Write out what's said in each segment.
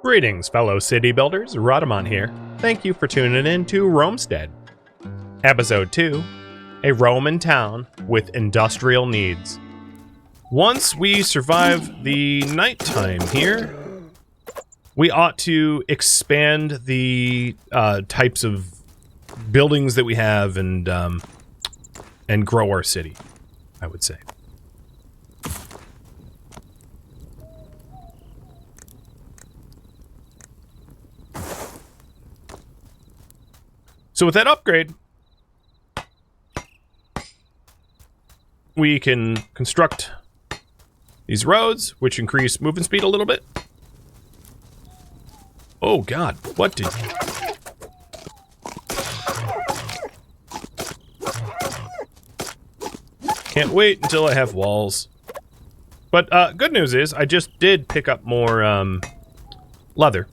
Greetings, fellow city builders. Rhadamant here. Thank you for tuning in to Romestead. Episode 2, a Roman town with industrial needs. Once we survive the nighttime here, we ought to expand the types of buildings that we have and grow our city, I would say. So with that upgrade, we can construct these roads, which increase movement speed a little bit. Oh god, what did you... Can't wait until I have walls. But good news is, I just did pick up more leather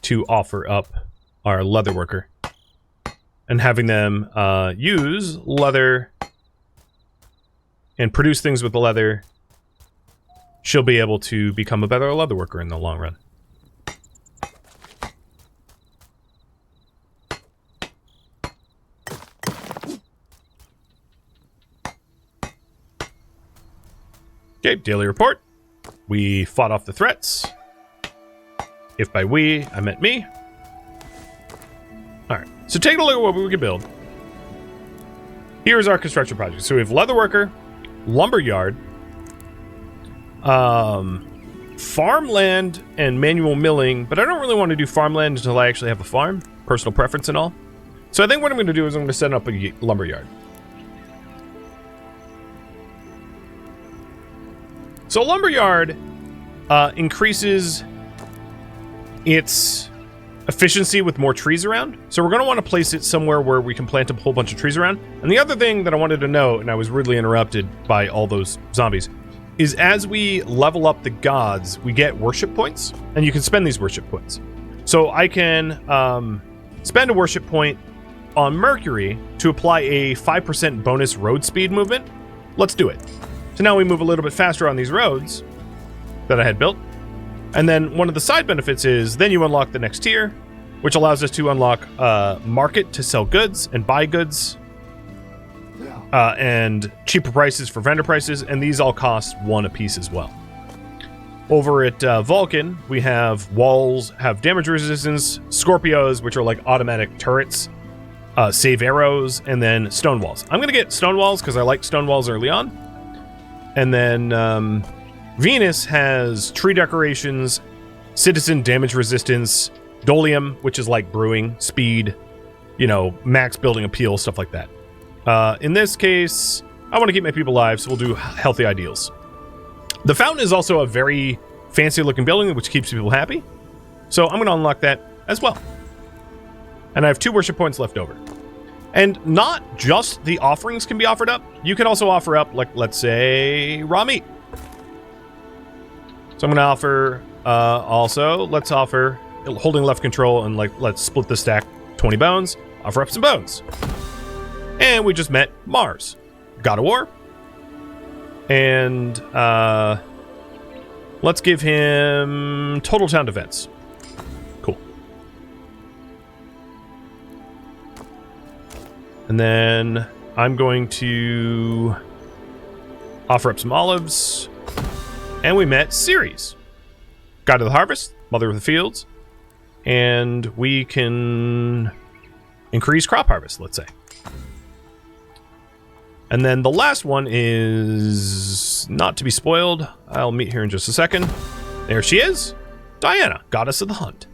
to offer up our leather worker. And having them use leather and produce things with the leather, she'll be able to become a better leather worker in the long run. Okay, daily report. We fought off the threats. If by we, I meant me. Alright, so taking a look at what we can build. Here's our construction project. So we have leatherworker, lumberyard, farmland, and manual milling, but I don't really want to do farmland until I actually have a farm. Personal preference and all. So I think what I'm going to do is I'm going to set up a lumberyard. So a lumberyard increases its efficiency with more trees around. So we're going to want to place it somewhere where we can plant a whole bunch of trees around. And the other thing that I wanted to note, and I was rudely interrupted by all those zombies, is as we level up the gods, we get worship points, and you can spend these worship points. So I can spend a worship point on Mercury to apply a 5% bonus road speed movement. Let's do it. So now we move a little bit faster on these roads that I had built. And then one of the side benefits is then you unlock the next tier, which allows us to unlock market to sell goods and buy goods, and cheaper prices for vendor prices, and these all cost 1 apiece as well. Over at Vulcan, we have walls, have damage resistance, Scorpios, which are like automatic turrets, save arrows, and then stone walls. I'm going to get stone walls because I like stone walls early on. And then Venus has tree decorations, citizen damage resistance, Dolium, which is like brewing, speed, you know, max building appeal, stuff like that. In this case, I want to keep my people alive, so we'll do healthy ideals. The fountain is also a very fancy looking building, which keeps people happy. So I'm going to unlock that as well. And I have 2 worship points left over. And not just the offerings can be offered up. You can also offer up, like, let's say, raw meat. So I'm going to offer, also, let's offer holding left control and, like, let's split the stack 20 bones. Offer up some bones. And we just met Mars, God of War. And, let's give him total town defense. Cool. And then I'm going to offer up some olives. And we met Ceres, God of the Harvest, Mother of the Fields. And we can increase crop harvest, let's say. And then the last one is not to be spoiled. I'll meet here in just a second. There she is, Diana, Goddess of the Hunt.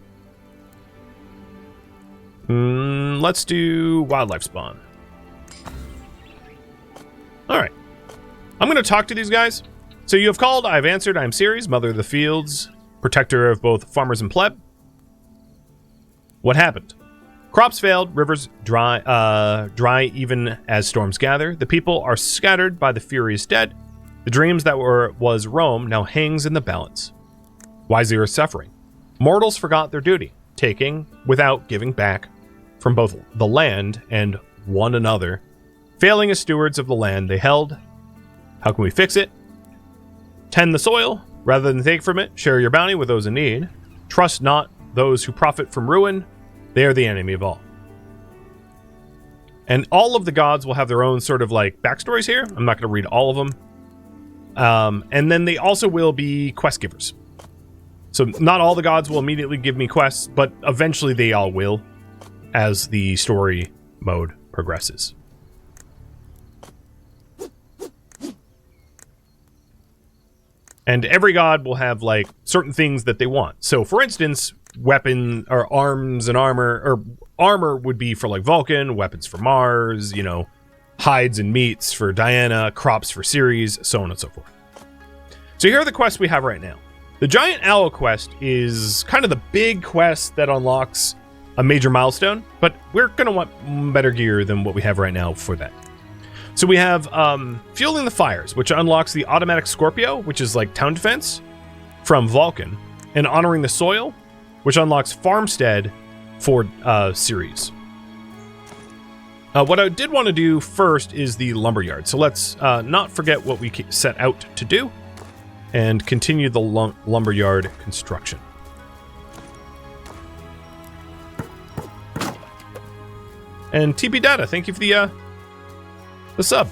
Let's do wildlife spawn. All right. I'm going to talk to these guys. So you have called, I've answered, I'm Ceres, Mother of the Fields, protector of both farmers and pleb. What happened? Crops failed, rivers dry even as storms gather. The people are scattered by the furious dead. The dreams that was Rome now hangs in the balance. Why is the earth suffering? Mortals forgot their duty, taking without giving back from both the land and one another, failing as stewards of the land they held. How can we fix it? Tend the soil, Rather than take from it, share your bounty with those in need. Trust not those who profit from ruin. They are the enemy of all. And all of the gods will have their own sort of like backstories here. I'm not going to read all of them. And then they also will be quest givers. So not all the gods will immediately give me quests, but eventually they all will as the story mode progresses. And every god will have like certain things that they want. So for instance, weapon or arms and armor, or armor would be for like Vulcan, weapons for Mars, you know, hides and meats for Diana, crops for Ceres, so on and so forth. So here are the quests we have right now. The Giant Owl quest is kind of the big quest that unlocks a major milestone, but we're going to want better gear than what we have right now for that. So we have Fueling the Fires, which unlocks the automatic Scorpio, which is like town defense from Vulcan, and Honoring the Soil, which unlocks Farmstead for Ceres. What I did want to do first is the Lumberyard. So let's not forget what we set out to do and continue the Lumberyard construction. And TP Data, thank you for the sub.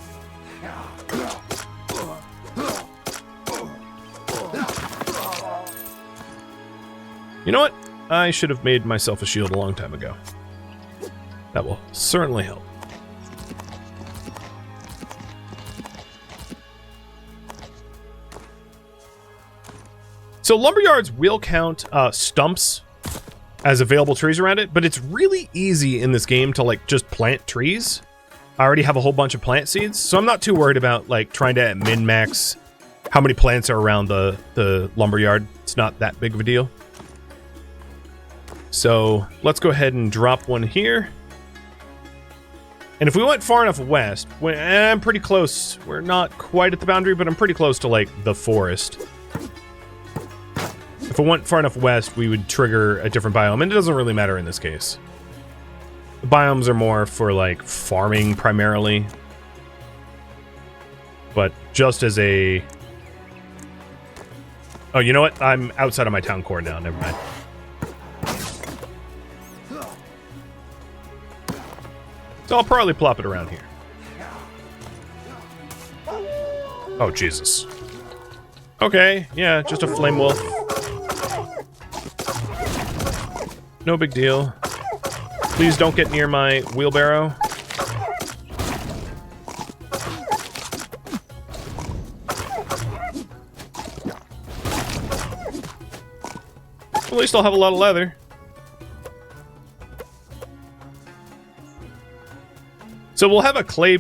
You know what? I should have made myself a shield a long time ago. That will certainly help. So lumberyards will count stumps as available trees around it, but it's really easy in this game to like just plant trees. I already have a whole bunch of plant seeds, so I'm not too worried about like trying to min-max how many plants are around the lumberyard. It's not that big of a deal. So let's go ahead and drop one here. And if we went far enough west, I'm pretty close. We're not quite at the boundary, but I'm pretty close to like the forest. If I went far enough west, we would trigger a different biome, and it doesn't really matter in this case. The biomes are more for like farming primarily. But just as a... Oh, you know what? I'm outside of my town core now. Never mind. So I'll probably plop it around here. Oh, Jesus. Okay, yeah, just a flame wolf. No big deal. Please don't get near my wheelbarrow. At least I'll have a lot of leather. So we'll have a clay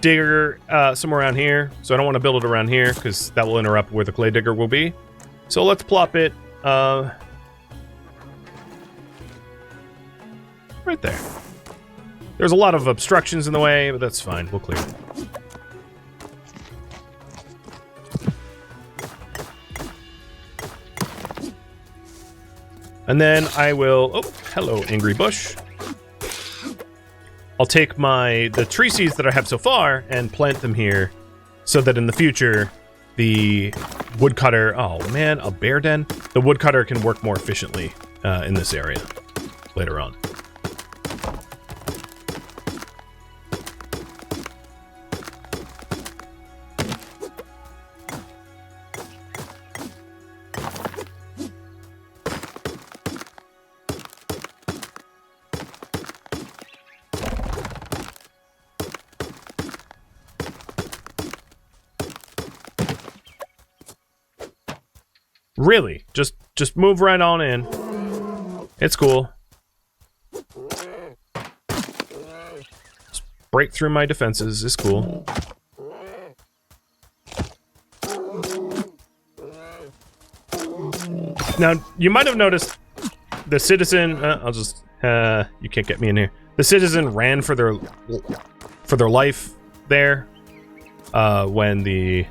digger somewhere around here. So I don't want to build it around here because that will interrupt where the clay digger will be. So let's plop it right there. There's a lot of obstructions in the way, but that's fine. We'll clear it. And then I will... Oh, hello, Angry Bush. I'll take the tree seeds that I have so far and plant them here so that in the future the woodcutter... Oh, man, a bear den? The woodcutter can work more efficiently in this area later on. Really? Just move right on in. It's cool. Just break through my defenses. It's cool. Now, you might have noticed the citizen... I'll just... you can't get me in here. The citizen ran for their life there when the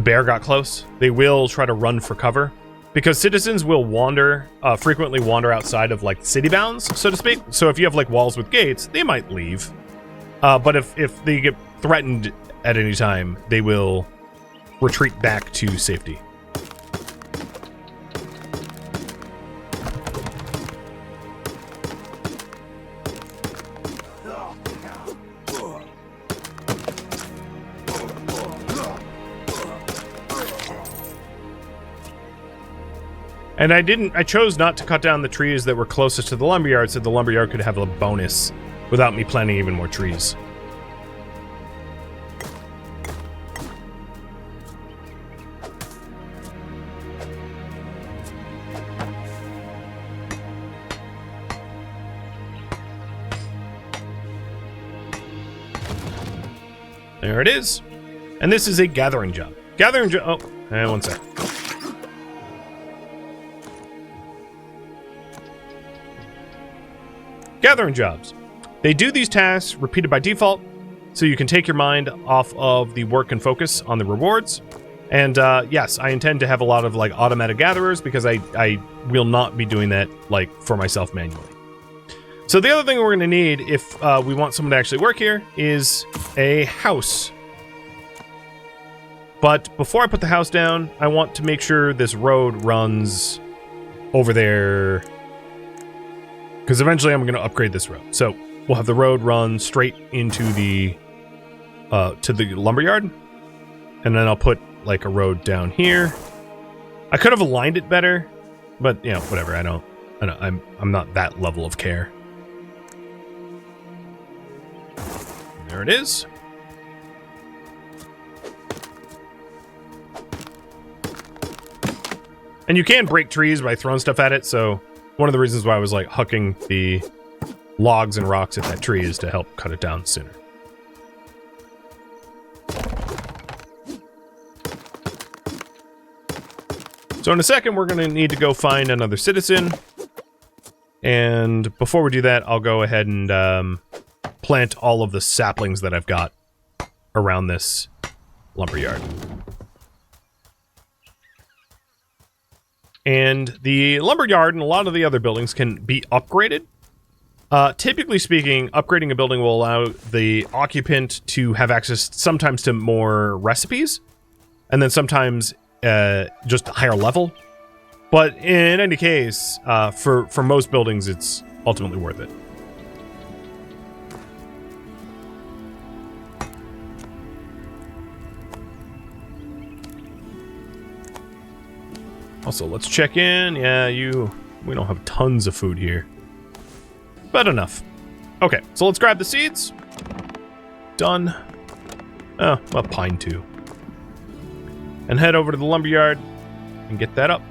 bear got close. They will try to run for cover because citizens will frequently wander outside of like city bounds, so to speak. So if you have like walls with gates, they might leave. But if they get threatened at any time, they will retreat back to safety. And I chose not to cut down the trees that were closest to the lumberyard so the lumberyard could have a bonus without me planting even more trees. There it is. And this is a gathering job. Gathering job. Oh, and one sec. Gathering jobs. They do these tasks repeated by default, so you can take your mind off of the work and focus on the rewards. And yes, I intend to have a lot of like automatic gatherers because I will not be doing that like for myself manually. So the other thing we're going to need if we want someone to actually work here is a house. But before I put the house down, I want to make sure this road runs over there, because eventually I'm going to upgrade this road. So we'll have the road run straight into the to the lumberyard, and then I'll put like a road down here. I could have aligned it better, but you know, whatever. I'm not that level of care. There it is. And you can break trees by throwing stuff at it, so one of the reasons why I was like hucking the logs and rocks at that tree is to help cut it down sooner. So in a second, we're going to need to go find another citizen. And before we do that, I'll go ahead and plant all of the saplings that I've got around this lumberyard. And the lumberyard and a lot of the other buildings can be upgraded. Typically speaking, upgrading a building will allow the occupant to have access sometimes to more recipes, and then sometimes just a higher level. But in any case, for most buildings, it's ultimately worth it. Also, let's check in. Yeah, we don't have tons of food here, but enough. Okay, so let's grab the seeds. Done. Oh, well, pine too. And head over to the lumberyard and get that up.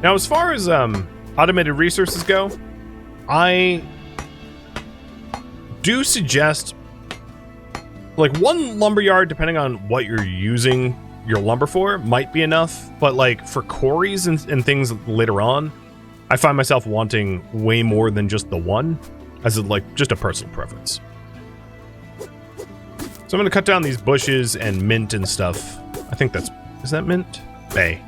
Now, as far as automated resources go, I do suggest like one lumberyard, depending on what you're using your lumber for, might be enough. But like for quarries and things later on, I find myself wanting way more than just the one, as like just a personal preference. So I'm going to cut down these bushes and mint and stuff. I think is that mint? Bay.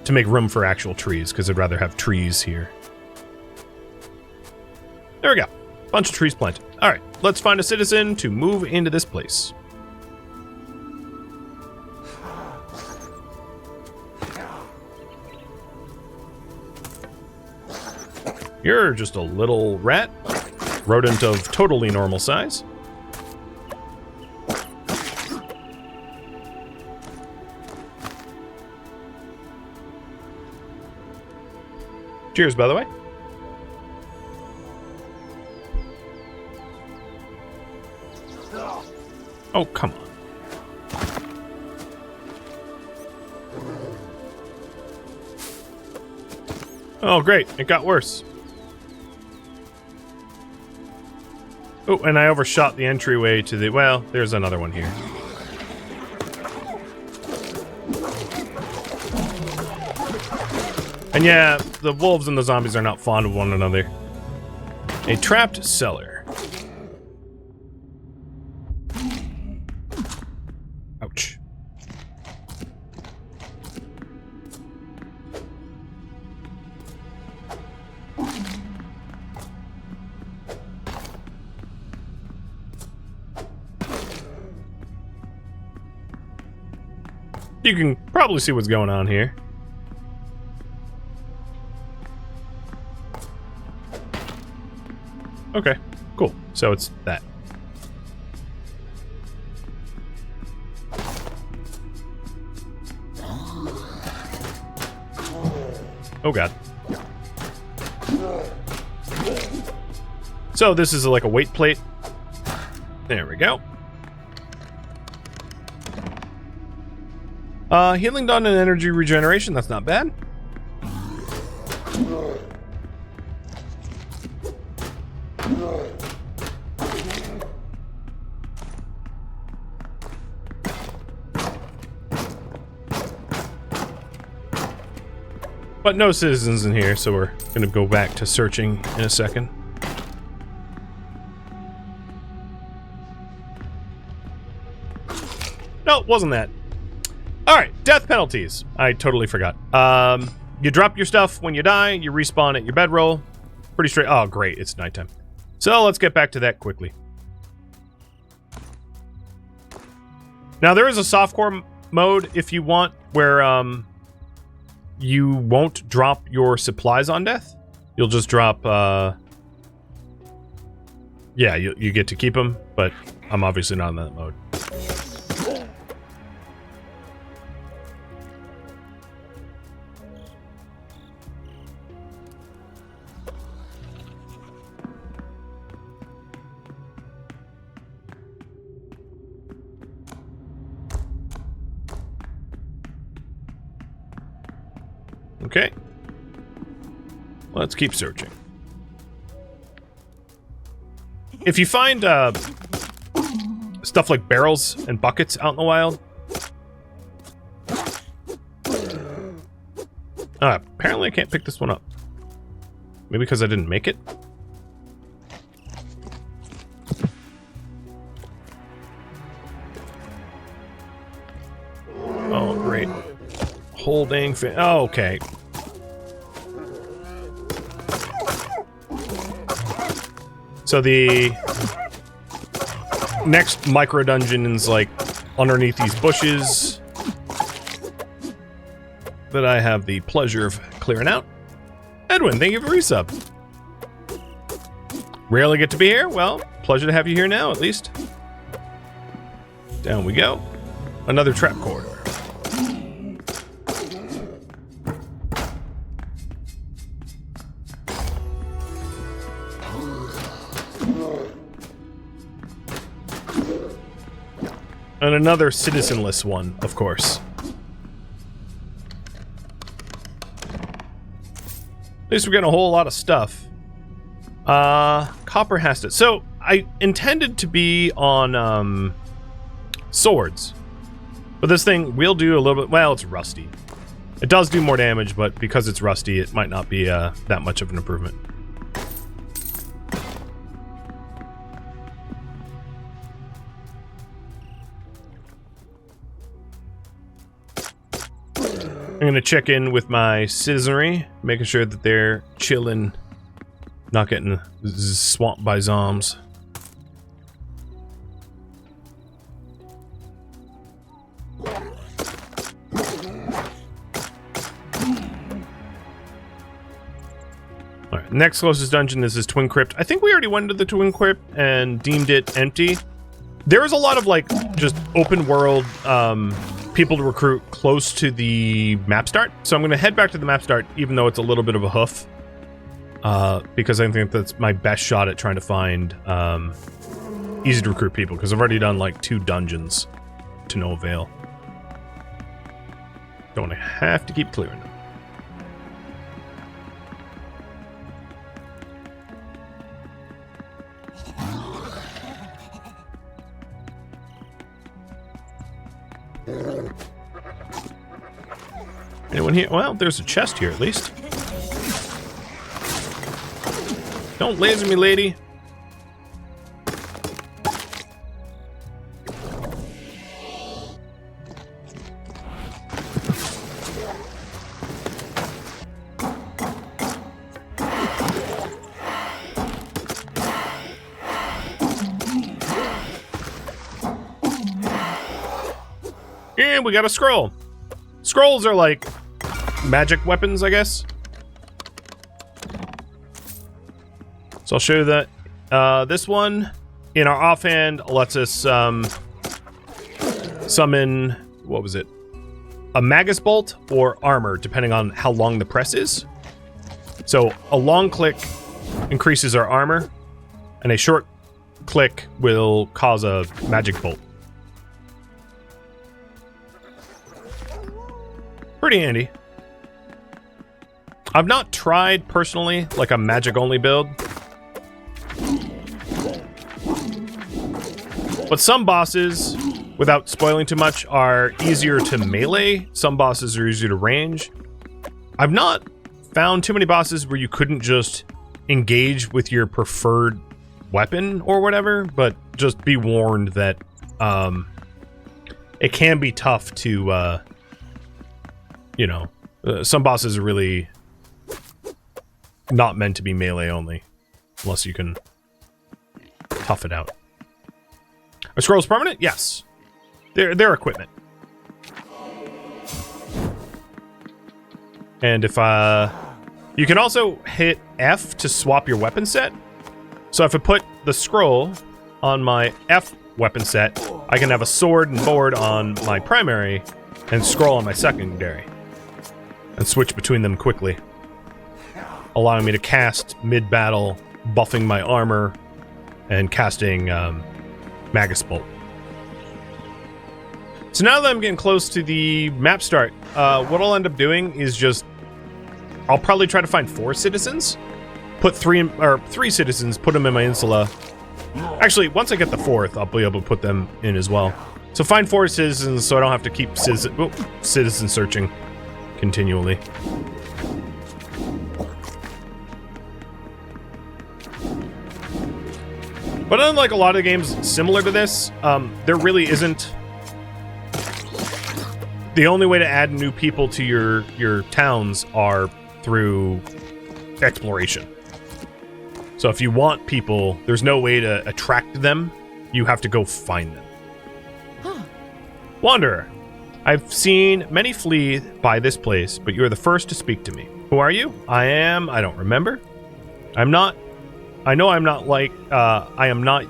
To make room for actual trees, because I'd rather have trees here. There we go. Bunch of trees planted. All right, let's find a citizen to move into this place. You're just a little rat. Rodent of totally normal size. Cheers, by the way. Oh, come on. Oh, great. It got worse. Oh, and I overshot the entryway to the... Well, there's another one here. And yeah, the wolves and the zombies are not fond of one another. A trapped cellar. Ouch. You can probably see what's going on here. Okay, cool. So it's that. Oh god. So this is like a weight plate. There we go. Healing done and energy regeneration, that's not bad. But no citizens in here, so we're gonna go back to searching in a second. No, it wasn't that. Alright, death penalties. I totally forgot. You drop your stuff when you die, you respawn at your bedroll. Pretty straight. Oh, great, it's nighttime. So let's get back to that quickly. Now, there is a softcore mode if you want, where you won't drop your supplies on death. You'll just drop, yeah, you get to keep them, but I'm obviously not in that mode. Okay. Let's keep searching. If you find stuff like barrels and buckets out in the wild, apparently I can't pick this one up. Maybe because I didn't make it? Oh, great. Whole dang thing. Oh, okay. So the next micro dungeon is like underneath these bushes that I have the pleasure of clearing out. Edwin, thank you for resub. Rarely get to be here. Well, pleasure to have you here now, at least. Down we go. Another trap corridor. And another citizenless one, of course. At least we're getting a whole lot of stuff. Copper has to... So, I intended to be on, swords. But this thing will do a little bit... Well, it's rusty. It does do more damage, but because it's rusty, it might not be, that much of an improvement. I'm gonna check in with my citizenry, making sure that they're chilling, not getting swamped by zombs. Alright, next closest dungeon is this Twin Crypt. I think we already went to the Twin Crypt and deemed it empty. There is a lot of, like, just open world, people to recruit close to the map start. So I'm going to head back to the map start, even though it's a little bit of a hoof. Because I think that's my best shot at trying to find easy to recruit people. Because I've already done like 2 dungeons to no avail. Don't want to have to keep clearing them. Anyone here? Well, there's a chest here at least. Don't laser me, lady. And we got a scroll. Scrolls are like magic weapons, I guess. So I'll show you that. This one, in our offhand, lets us summon, what was it? A Magus Bolt or armor, depending on how long the press is. So a long click increases our armor, and a short click will cause a magic bolt. Pretty handy. I've not tried, personally, like a magic-only build. But some bosses, without spoiling too much, are easier to melee. Some bosses are easier to range. I've not found too many bosses where you couldn't just engage with your preferred weapon or whatever, but just be warned that it can be tough to, you know, some bosses are really not meant to be melee only, unless you can tough it out. Are scrolls permanent? Yes. They're equipment. And if you can also hit F to swap your weapon set. So if I put the scroll on my F weapon set, I can have a sword and board on my primary and scroll on my secondary, and switch between them quickly, allowing me to cast mid-battle, buffing my armor, and casting Magus Bolt. So now that I'm getting close to the map start, what I'll end up doing is just, I'll probably try to find 4 citizens, put 3 citizens, put them in my insula. Actually, once I get the 4th, I'll be able to put them in as well. So find 4 citizens so I don't have to keep citizen searching continually. But unlike a lot of games similar to this, there really isn't. The only way to add new people to your towns are through exploration. So if you want people, there's no way to attract them. You have to go find them. Huh. Wanderer, I've seen many flee by this place, but you're the first to speak to me. Who are you? I don't remember. I am not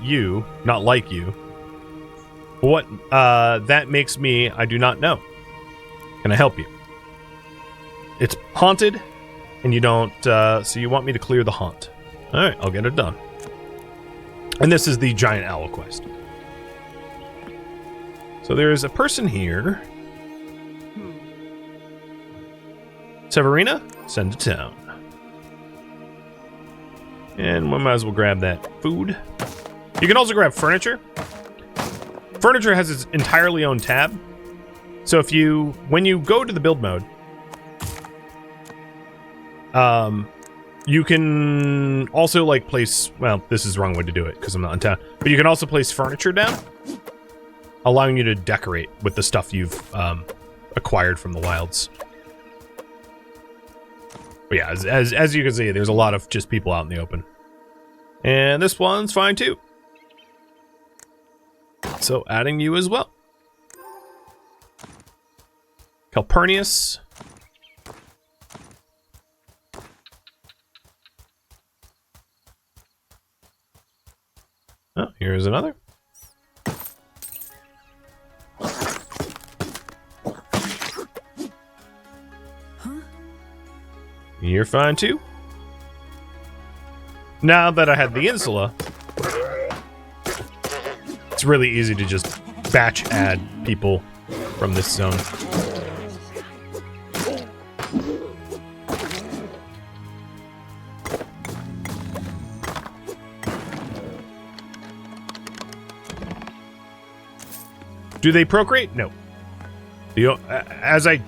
you, not like you. What that makes me, I do not know. Can I help you? It's haunted, and you don't, so you want me to clear the haunt. Alright, I'll get it done. And this is the giant owl quest. So there's a person here. Severina, send to town. And we might as well grab that food. You can also grab furniture. Furniture has its entirely own tab. So if you, when you go to the build mode, you can also like place, well, this is the wrong way to do it because I'm not in town, but you can also place furniture down, allowing you to decorate with the stuff you've acquired from the wilds. But yeah, as you can see, there's a lot of just people out in the open. And this one's fine too. So adding you as well. Calpurnius. Oh, here's another. You're fine too. Now that I had the insula, it's really easy to just batch add people from this zone. Do they procreate? No. As I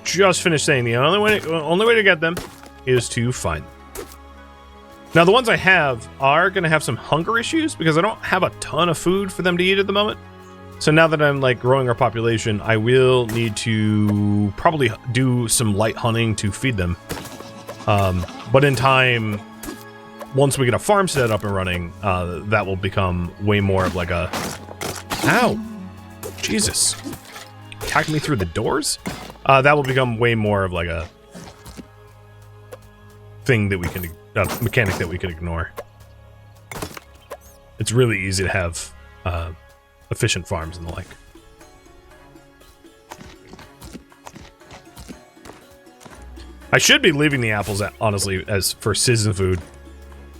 just finished saying, the only way to get them is to find them. Now, the ones I have are going to have some hunger issues because I don't have a ton of food for them to eat at the moment. So now that I'm like growing our population, I will need to probably do some light hunting to feed them. But in time, once we get a farmstead up and running, that will become way more of like a... Ow! Jesus. Attacked me through the doors? That will become way more of like a thing that we can... mechanic that we can ignore. It's really easy to have efficient farms and the like. I should be leaving the apples, honestly, as for season food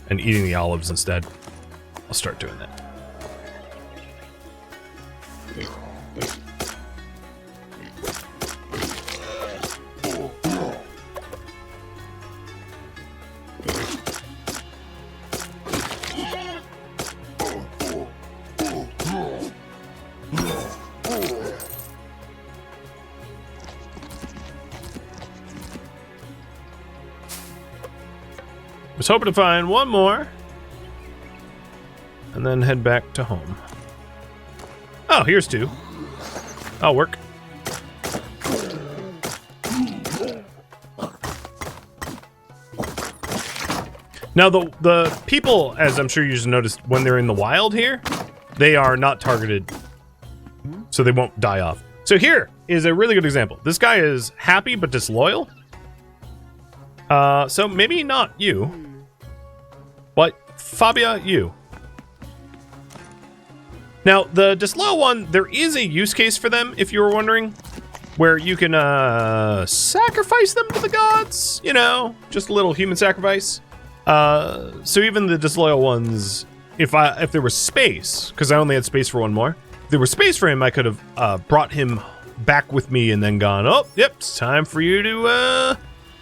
and eating the olives instead. I'll start doing that. Was hoping to find one more and then head back to home. Oh, here's two. I'll work. Now the people, as I'm sure you just noticed, when they're in the wild here, they are not targeted, so they won't die off. So here is a really good example. This guy is happy but disloyal. So maybe not you. But, Fabia, you. Now, the disloyal one, there is a use case for them, if you were wondering, where you can, sacrifice them to the gods, you know, just a little human sacrifice. So even the disloyal ones, if there was space, because I only had space for one more, if there was space for him, I could have, brought him back with me and then gone, oh, yep, it's time for you to,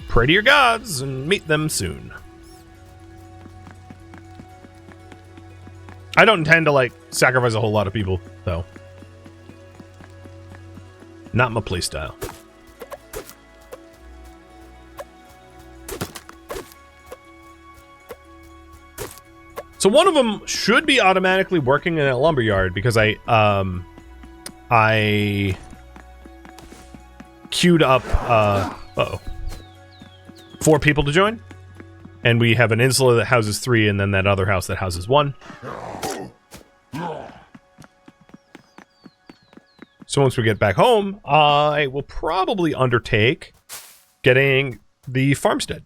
pray to your gods and meet them soon. I don't intend to, like, sacrifice a whole lot of people, though. Not my playstyle. So one of them should be automatically working in a lumberyard because I queued up, uh-oh, 4 people to join. And we have an insula that houses 3 and then that other house that houses 1. So once we get back home, I will probably undertake getting the farmstead.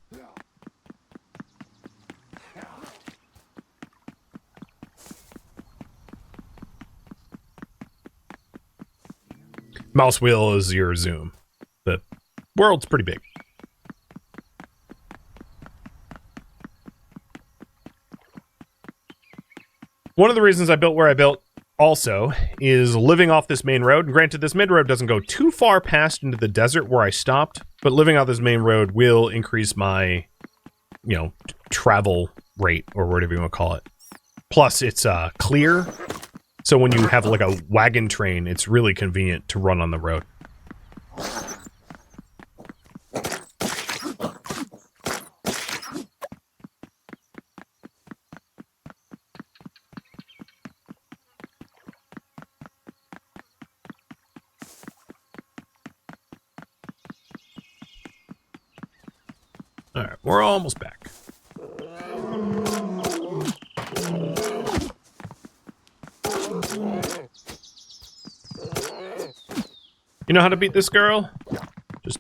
Mouse wheel is your zoom. The world's pretty big. One of the reasons I built where I built also is living off this main road. And granted, this main road doesn't go too far past into the desert where I stopped, but living off this main road will increase my, you know, travel rate or whatever you want to call it. Plus, it's clear. So when you have like a wagon train, it's really convenient to run on the road. All right, we're almost back. You know how to beat this girl? Just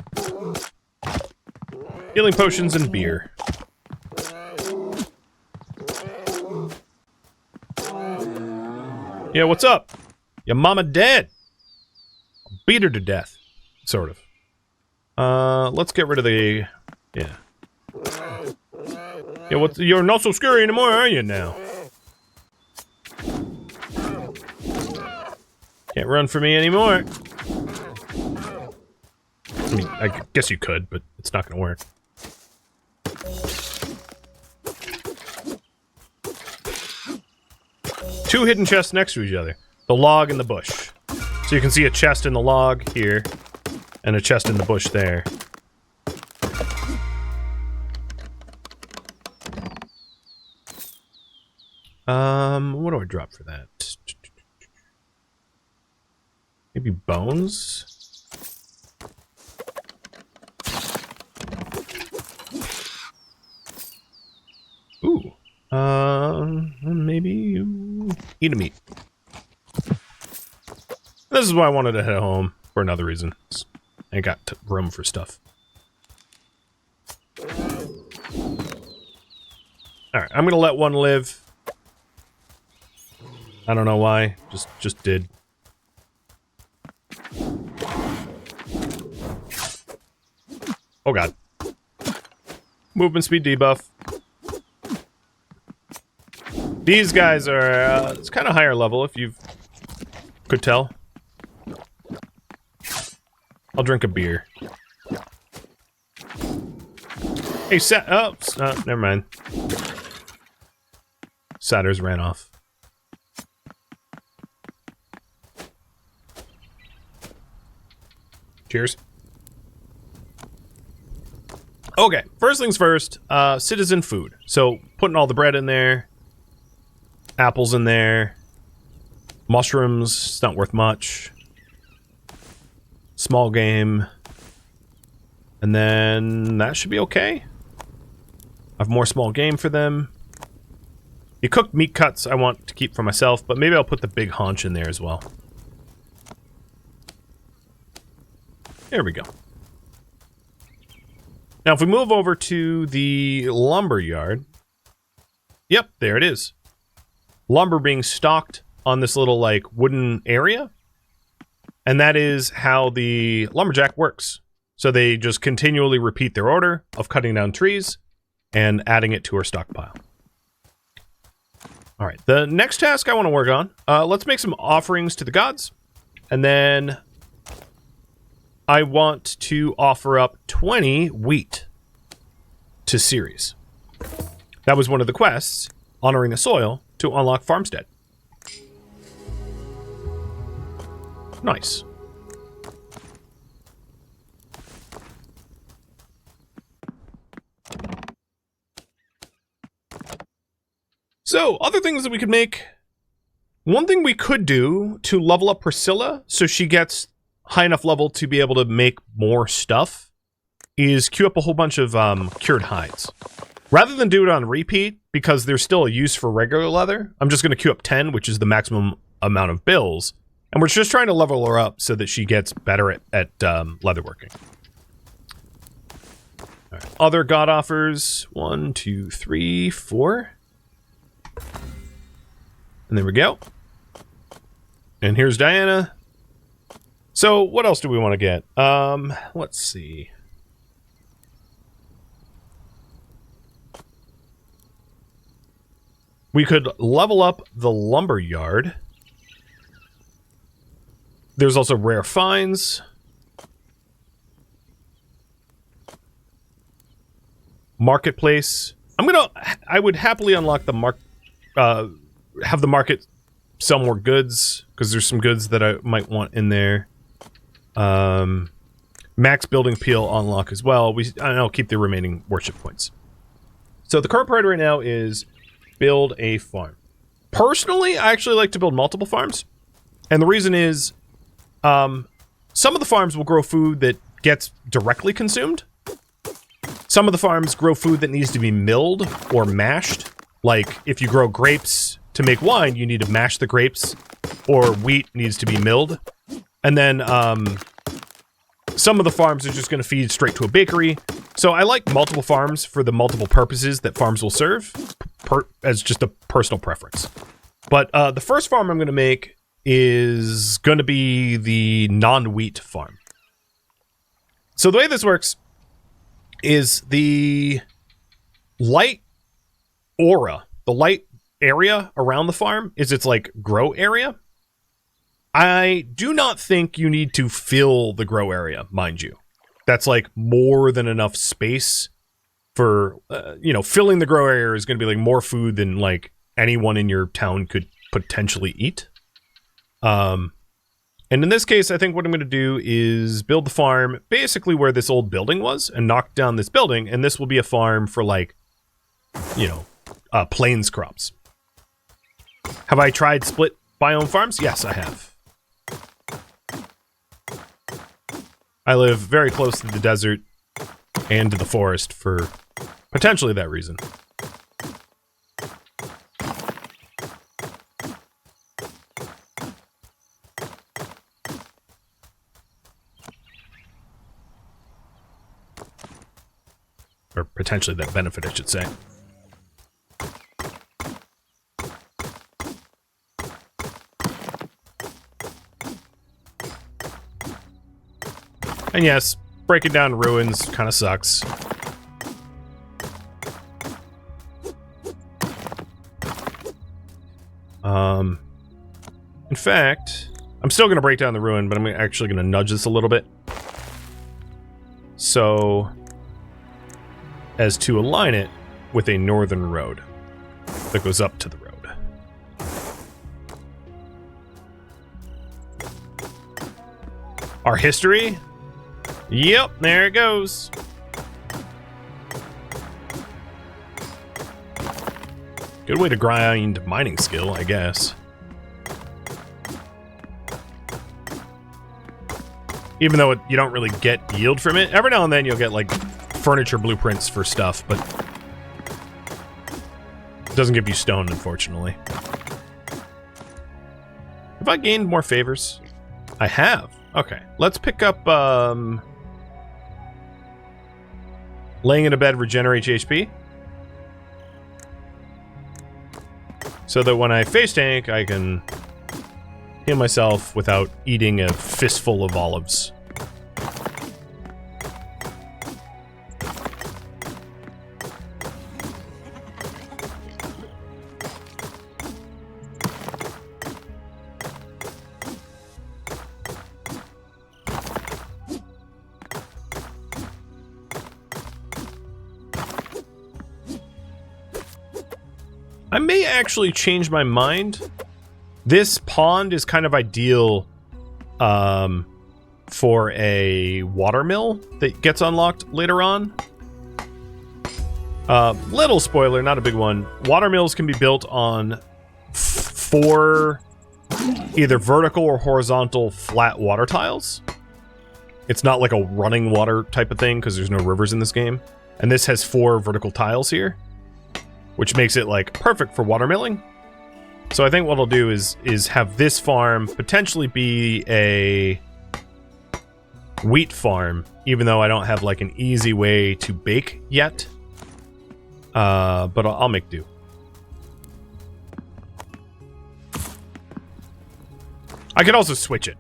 healing potions and beer. Yeah, what's up? Your mama dead. I'll beat her to death. Sort of. Let's get rid of the... Yeah. Yeah, you're not so scary anymore, are you now? Can't run for me anymore. I mean, I guess you could, but it's not gonna work. Two hidden chests next to each other. The log and the bush. So you can see a chest in the log here, and a chest in the bush there. What do I drop for that? Maybe bones? Ooh. Maybe eat a meat. This is why I wanted to head home for another reason. I got room for stuff. Alright, I'm gonna let one live. I don't know why. Just did. Oh god. Movement speed debuff. These guys are, it's kind of higher level if you could tell. I'll drink a beer. Hey, oh, never mind. Satyrs ran off. Cheers. Okay, first things first, citizen food. So, putting all the bread in there. Apples in there. Mushrooms, it's not worth much. Small game. And then that should be okay. I have more small game for them. The cooked meat cuts I want to keep for myself, but maybe I'll put the big haunch in there as well. There we go. Now if we move over to the lumber yard. Yep, there it is. Lumber being stocked on this little, like, wooden area. And that is how the lumberjack works. So they just continually repeat their order of cutting down trees and adding it to our stockpile. Alright, the next task I want to work on, let's make some offerings to the gods. And then I want to offer up 20 wheat to Ceres. That was one of the quests, honoring the soil, to unlock farmstead. Nice. So, other things that we could make. One thing we could do to level up Priscilla so she gets high enough level to be able to make more stuff is queue up a whole bunch of cured hides. Rather than do it on repeat, because there's still a use for regular leather, I'm just going to queue up 10, which is the maximum amount of bills. And we're just trying to level her up so that she gets better at leatherworking. All right. Other god offers. 1, 2, 3, 4. And there we go. And here's Diana. So, what else do we want to get? Let's see. We could level up the lumber yard. There's also rare finds. Marketplace. I would happily unlock the have the market sell more goods, because there's some goods that I might want in there. Max building peel unlock as well. I'll keep the remaining worship points. So the current priority right now is build a farm. Personally, I actually like to build multiple farms. And the reason is, some of the farms will grow food that gets directly consumed. Some of the farms grow food that needs to be milled or mashed. Like, if you grow grapes to make wine, you need to mash the grapes, or wheat needs to be milled. And then, some of the farms are just going to feed straight to a bakery. So I like multiple farms for the multiple purposes that farms will serve, as just a personal preference. But the first farm I'm going to make is going to be the non-wheat farm. So the way this works is the light aura, the light area around the farm is its, like, grow area. I do not think you need to fill the grow area, mind you. That's, like, more than enough space for, filling the grow area is going to be, like, more food than, like, anyone in your town could potentially eat. And in this case, I think what I'm going to do is build the farm basically where this old building was and knock down this building, and this will be a farm for, like, plains crops. Have I tried split biome farms? Yes, I have. I live very close to the desert and to the forest for potentially that reason. Or potentially that benefit, I should say. And yes, breaking down ruins kind of sucks. In fact, I'm still going to break down the ruin, but I'm actually going to nudge this a little bit. So, as to align it with a northern road that goes up to the road. Our history? Yep, there it goes. Good way to grind mining skill, I guess. Even though you don't really get yield from it. Every now and then you'll get, like, furniture blueprints for stuff, but it doesn't give you stone, unfortunately. Have I gained more favors? I have. Okay, let's pick up, laying in a bed regenerates HP. So that when I face tank, I can heal myself without eating a fistful of olives. I may actually change my mind. This pond is kind of ideal for a watermill that gets unlocked later on. Little spoiler, not a big one. Watermills can be built on 4 either vertical or horizontal flat water tiles. It's not like a running water type of thing because there's no rivers in this game. And this has 4 vertical tiles here, which makes it like perfect for watermilling. So I think what I'll do is have this farm potentially be a wheat farm, even though I don't have like an easy way to bake yet. But I'll make do. I could also switch it.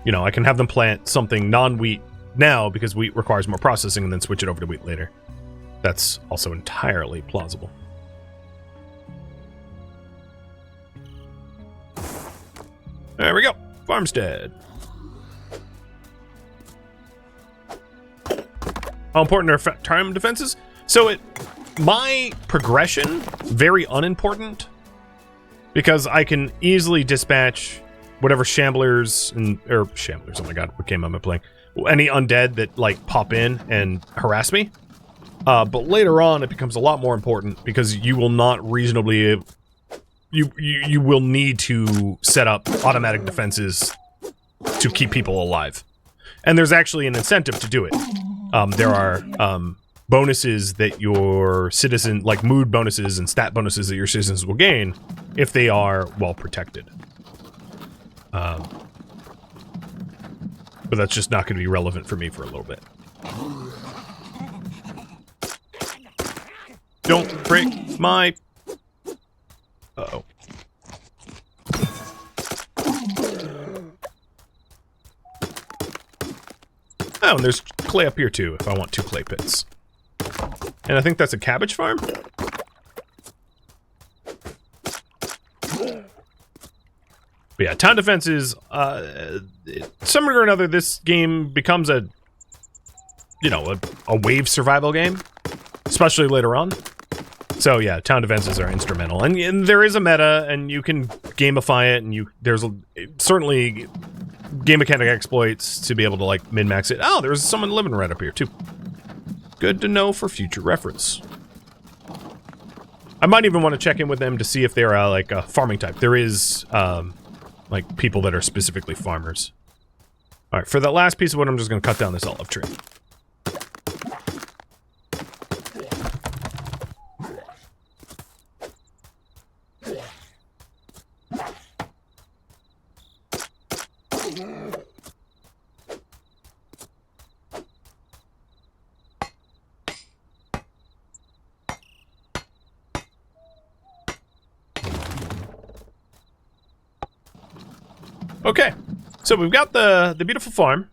You know, I can have them plant something non-wheat now because wheat requires more processing and then switch it over to wheat later. That's also entirely plausible. There we go. Farmstead. How important are time defenses? So my progression, very unimportant. Because I can easily dispatch whatever shamblers shamblers, oh my god, what game am I playing? Any undead that like pop in and harass me. But later on it becomes a lot more important because you will not reasonably You will need to set up automatic defenses to keep people alive. And there's actually an incentive to do it. There are bonuses that your citizen, like mood bonuses and stat bonuses that your citizens will gain if they are well protected. But that's just not going to be relevant for me for a little bit. Don't break my... Uh-oh. Oh, and there's clay up here too, if I want 2 clay pits. And I think that's a cabbage farm? But yeah, town defenses, somewhere or another, this game becomes a, you know, a wave survival game. Especially later on. So yeah, town defenses are instrumental, and there is a meta, and you can gamify it, and there's certainly game mechanic exploits to be able to like min-max it. Oh, there's someone living right up here too. Good to know for future reference. I might even want to check in with them to see if they're like a farming type. There is like people that are specifically farmers. All right, for that last piece of wood, I'm just going to cut down this olive tree. Okay, so we've got the beautiful farm.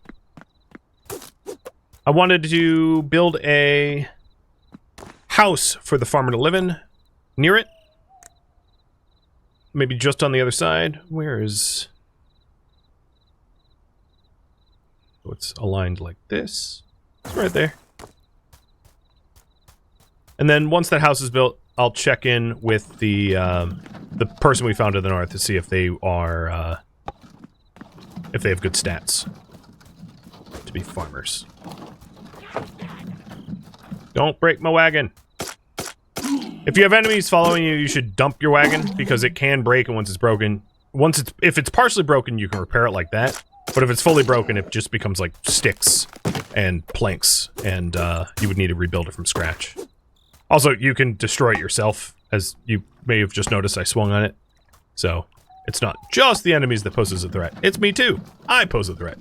I wanted to build a house for the farmer to live in near it. Maybe just on the other side. Where is... So it's aligned like this. It's right there. And then once that house is built, I'll check in with the person we found to the north to see if they are... if they have good stats to be farmers. Don't break my wagon. If you have enemies following you, you should dump your wagon because it can break, and once it's broken, if it's partially broken, you can repair it like that. But if it's fully broken, it just becomes like sticks and planks, and you would need to rebuild it from scratch. Also, you can destroy it yourself, as you may have just noticed I swung on it. So it's not just the enemies that poses a threat. It's me too. I pose a threat.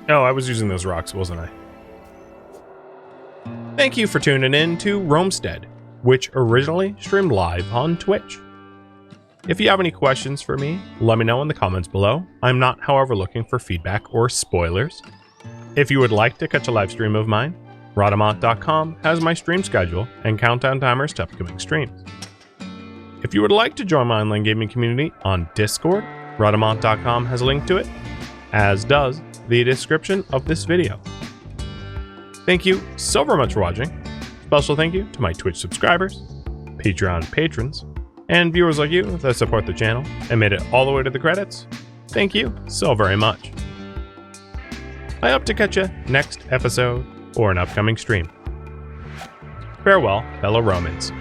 Oh, I was using those rocks, wasn't I? Thank you for tuning in to Romestead, which originally streamed live on Twitch. If you have any questions for me, let me know in the comments below. I'm not, however, looking for feedback or spoilers. If you would like to catch a live stream of mine, Rhadamant.com has my stream schedule and countdown timers to upcoming streams. If you would like to join my online gaming community on Discord, Rhadamant.com has a link to it, as does the description of this video. Thank you so very much for watching. Special thank you to my Twitch subscribers, Patreon patrons, and viewers like you that support the channel and made it all the way to the credits. Thank you so very much. I hope to catch you next episode or an upcoming stream. Farewell, fellow Romans.